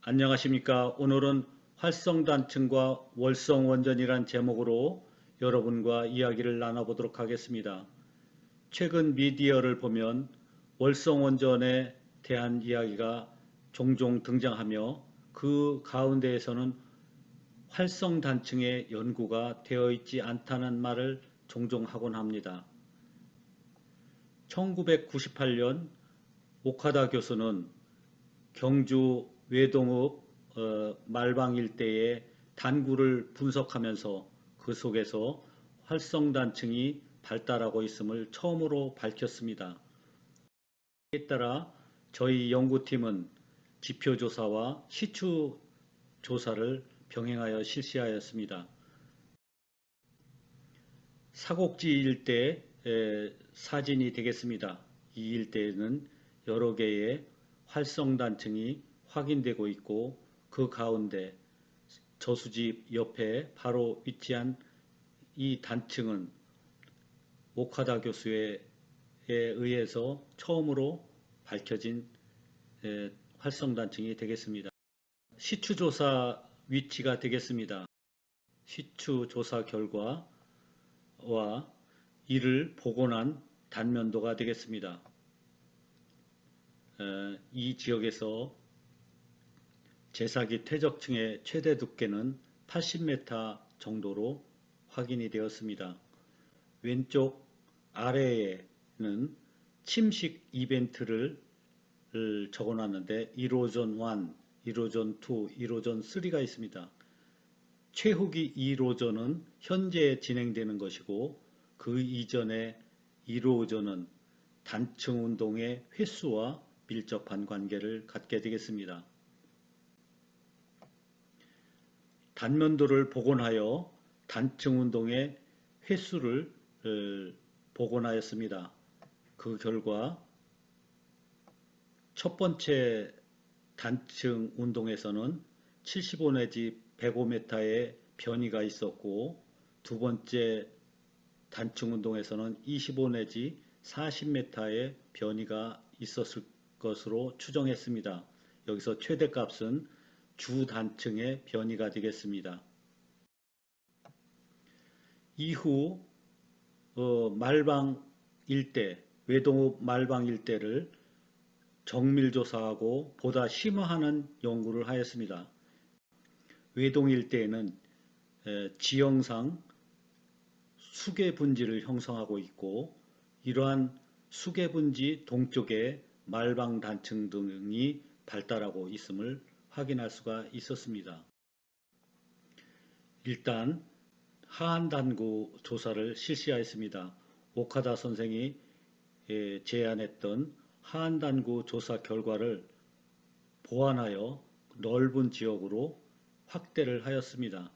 안녕하십니까. 오늘은 활성단층과 월성원전이란 제목으로 여러분과 이야기를 나눠보도록 하겠습니다. 최근 미디어를 보면 월성원전에 대한 이야기가 종종 등장하며 그 가운데에서는 활성단층의 연구가 되어 있지 않다는 말을 종종 하곤 합니다. 1998년 오카다 교수는 경주 외동읍 말방 일대의 단구를 분석하면서 그 속에서 활성단층이 발달하고 있음을 처음으로 밝혔습니다. 이에 따라 저희 연구팀은 지표조사와 시추조사를 병행하여 실시하였습니다. 사곡지 일대 사진이 되겠습니다. 이 일대에는 여러 개의 활성단층이 확인되고 있고 그 가운데 저수지 옆에 바로 위치한 이 단층은 오카다 교수에 의해서 처음으로 밝혀진 활성단층이 되겠습니다. 시추조사 위치가 되겠습니다. 시추조사 결과와 이를 복원한 단면도가 되겠습니다. 이 지역에서 제사기 퇴적층의 최대 두께는 80m 정도로 확인이 되었습니다. 왼쪽 아래에는 침식 이벤트를 적어놨는데 1호전 1, 1호전 2, 1호전 3가 있습니다. 최후기 1호전은 현재 진행되는 것이고 그 이전의 1호전은 단층 운동의 횟수와 밀접한 관계를 갖게 되겠습니다. 단면도를 복원하여 단층 운동의 횟수를 복원하였습니다. 그 결과 첫 번째 단층 운동에서는 75 내지 105m의 변이가 있었고 두 번째 단층 운동에서는 25 내지 40m의 변이가 있었을 것으로 추정했습니다. 여기서 최대값은 주 단층의 변이가 되겠습니다. 이후 말방 일대, 외동읍 말방 일대를 정밀조사하고 보다 심화하는 연구를 하였습니다. 외동 일대에는 지형상 수계분지를 형성하고 있고 이러한 수계분지 동쪽에 말방 단층 등이 발달하고 있음을 확인할 수가 있었습니다. 일단 하한단구 조사를 실시하였습니다. 오카다 선생이 제안했던 하한단구 조사 결과를 보완하여 넓은 지역으로 확대를 하였습니다.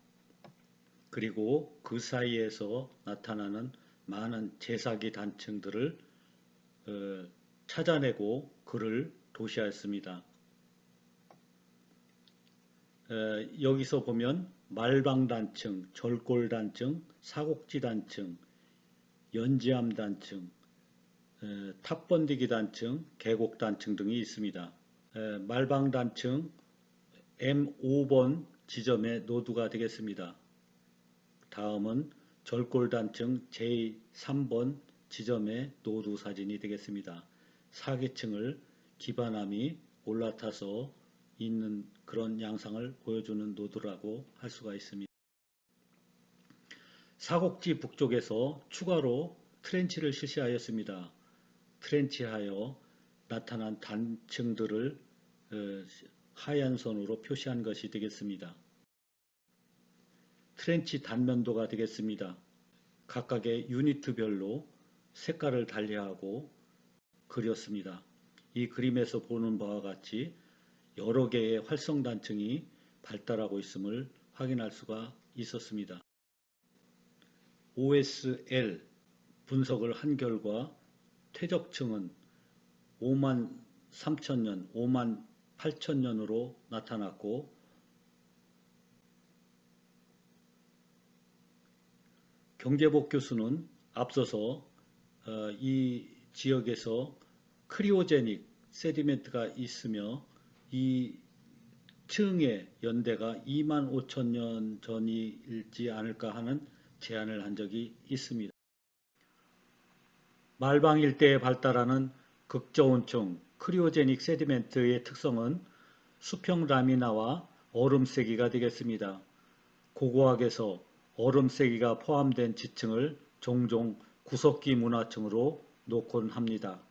그리고 그 사이에서 나타나는 많은 제사기 단층들을 찾아내고 그를 도시하였습니다. 여기서 보면 말방단층, 절골단층, 사곡지단층, 연지암단층, 탑번디기단층, 계곡단층 등이 있습니다. 말방단층 M5번 지점의 노드가 되겠습니다. 다음은 절골단층 J3번 지점의 노드 사진이 되겠습니다. 사기층을 기반암이 올라타서 있는 그런 양상을 보여주는 노드라고 할 수가 있습니다. 사곡지 북쪽에서 추가로 트렌치를 실시하였습니다. 트렌치하여 나타난 단층들을 하얀 선으로 표시한 것이 되겠습니다. 트렌치 단면도가 되겠습니다. 각각의 유니트별로 색깔을 달리하고 그렸습니다. 이 그림에서 보는 바와 같이 여러 개의 활성단층이 발달하고 있음을 확인할 수가 있었습니다. OSL 분석을 한 결과 퇴적층은 5만 3천년, 5만 8천년으로 나타났고 경제복 교수는 앞서서 이 지역에서 크리오제닉 세디멘트가 있으며 이 지층의 연대가 25,000년 전이지 않을까 하는 제안을 한 적이 있습니다. 말방 일대에 발달하는 극저온층 크리오제닉 세디멘트의 특성은 수평 라미나와 얼음세기가 되겠습니다. 고고학에서 얼음세기가 포함된 지층을 종종 구석기 문화층으로 놓곤 합니다.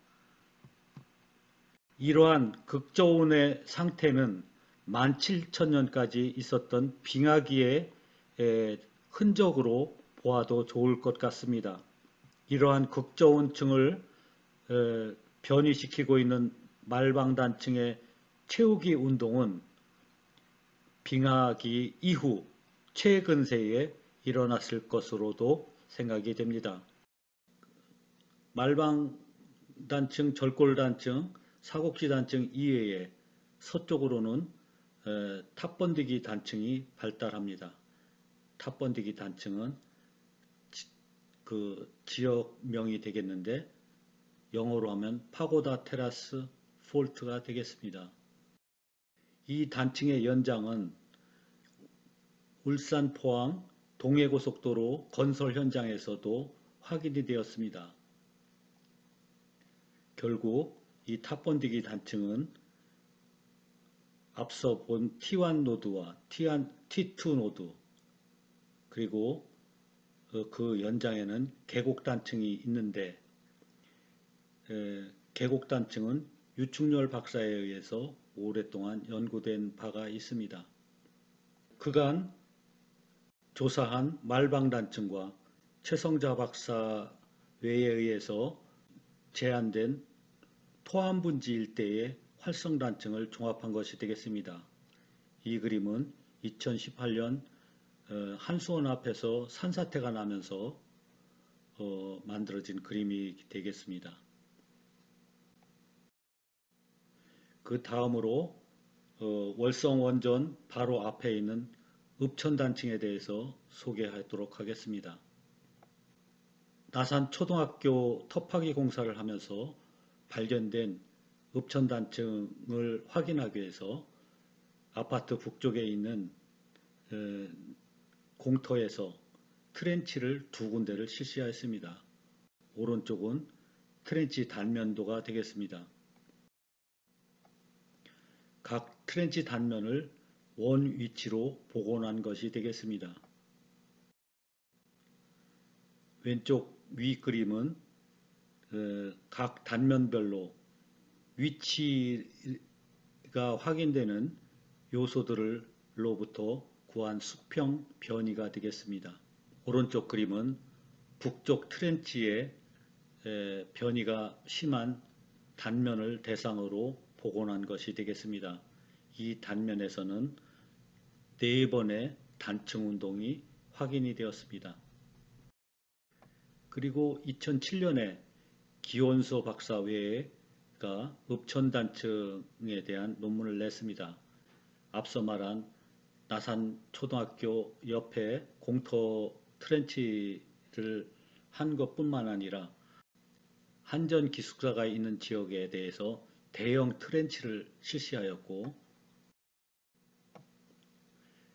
이러한 극저온의 상태는 17,000년까지 있었던 빙하기의 흔적으로 보아도 좋을 것 같습니다. 이러한 극저온층을 변이시키고 있는 말방단층의 채우기 운동은 빙하기 이후 최근세에 일어났을 것으로도 생각이 됩니다. 말방단층, 절골단층, 사곡지단층 이외에 서쪽으로는 탑번디기 단층이 발달합니다. 탑번디기 단층은 그 지역명이 되겠는데 영어로 하면 파고다 테라스 폴트가 되겠습니다. 이 단층의 연장은 울산 포항 동해고속도로 건설 현장에서도 확인이 되었습니다. 결국 이 탑번디기 단층은 앞서 본 T1 노드와 T2 노드 그리고 그 연장에는 계곡단층이 있는데 계곡단층은 유충렬 박사에 의해서 오랫동안 연구된 바가 있습니다. 그간 조사한 말방단층과 최성자 박사 외에 의해서 제안된 토암분지 일대의 활성단층을 종합한 것이 되겠습니다. 이 그림은 2018년 한수원 앞에서 산사태가 나면서 만들어진 그림이 되겠습니다. 그 다음으로 월성 원전 바로 앞에 있는 읍천단층에 대해서 소개하도록 하겠습니다. 나산 초등학교 터파기 공사를 하면서 발견된 읍천단층을 확인하기 위해서 아파트 북쪽에 있는 공터에서 트렌치를 두 군데를 실시하였습니다. 오른쪽은 트렌치 단면도가 되겠습니다. 각 트렌치 단면을 원 위치로 복원한 것이 되겠습니다. 왼쪽 위 그림은 각 단면별로 위치가 확인되는 요소들로부터 구한 수평 변이가 되겠습니다. 오른쪽 그림은 북쪽 트렌치의 변이가 심한 단면을 대상으로 복원한 것이 되겠습니다. 이 단면에서는 4번의 단층 운동이 확인이 되었습니다. 그리고 2007년에 기원서 박사 외가 읍천단층에 대한 논문을 냈습니다. 앞서 말한 나산 초등학교 옆에 공터 트렌치를 한 것뿐만 아니라 한전 기숙사가 있는 지역에 대해서 대형 트렌치를 실시하였고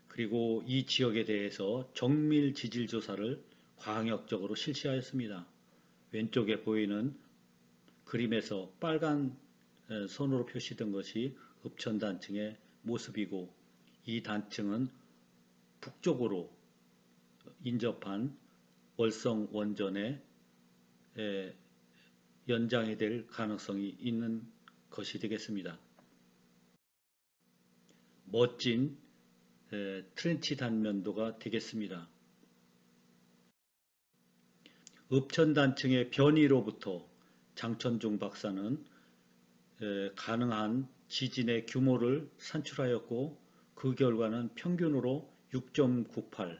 그리고 이 지역에 대해서 정밀 지질 조사를 광역적으로 실시하였습니다. 왼쪽에 보이는 그림에서 빨간 선으로 표시된 것이 읍천단층의 모습이고 이 단층은 북쪽으로 인접한 월성 원전의 연장이 될 가능성이 있는 것이 되겠습니다. 멋진 트렌치 단면도가 되겠습니다. 읍천단층의 변이로부터 장천중 박사는 가능한 지진의 규모를 산출하였고 그 결과는 평균으로 6.98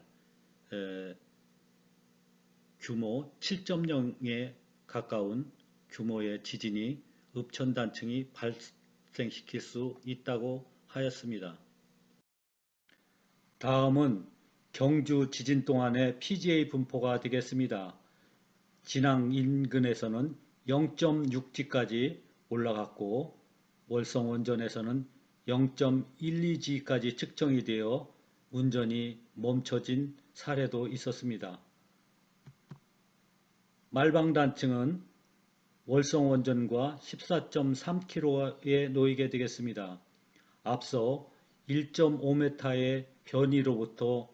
규모 7.0에 가까운 규모의 지진이 읍천단층이 발생시킬 수 있다고 하였습니다. 다음은 경주 지진 동안의 PGA 분포가 되겠습니다. 진앙 인근에서는 0.6G까지 올라갔고 월성 원전에서는 0.12G까지 측정이 되어 운전이 멈춰진 사례도 있었습니다. 말방단층은 월성 원전과 14.3km에 놓이게 되겠습니다. 앞서 1.5m의 변이로부터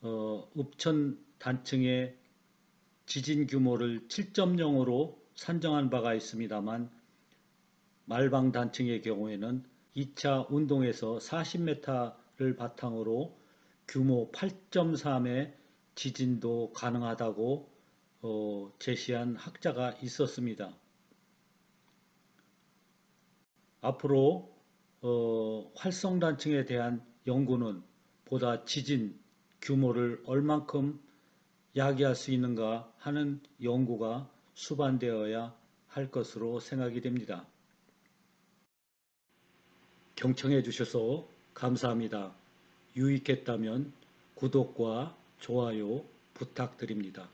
읍천 단층의 지진 규모를 7.0으로 산정한 바가 있습니다만 말방 단층의 경우에는 2차 운동에서 40m를 바탕으로 규모 8.3의 지진도 가능하다고 제시한 학자가 있었습니다. 앞으로 활성단층에 대한 연구는 보다 지진 규모를 얼만큼 야기할 수 있는가 하는 연구가 수반되어야 할 것으로 생각이 됩니다. 경청해 주셔서 감사합니다. 유익했다면 구독과 좋아요 부탁드립니다.